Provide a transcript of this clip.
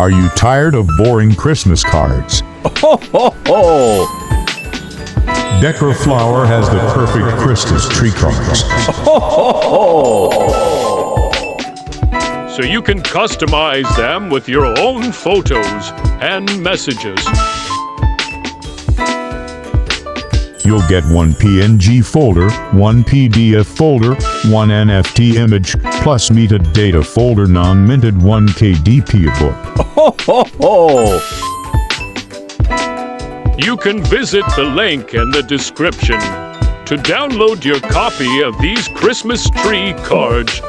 Are you tired of boring Christmas cards? Ho, ho, ho! Decroflower has the perfect Christmas tree cards. Ho, ho, ho! So you can customize them with your own photos and messages. You'll get one PNG folder, one PDF folder, one NFT image, plus metadata folder non-minted 1 KDP book. Ho, ho, ho! You can visit the link in the description to download your copy of these Christmas tree cards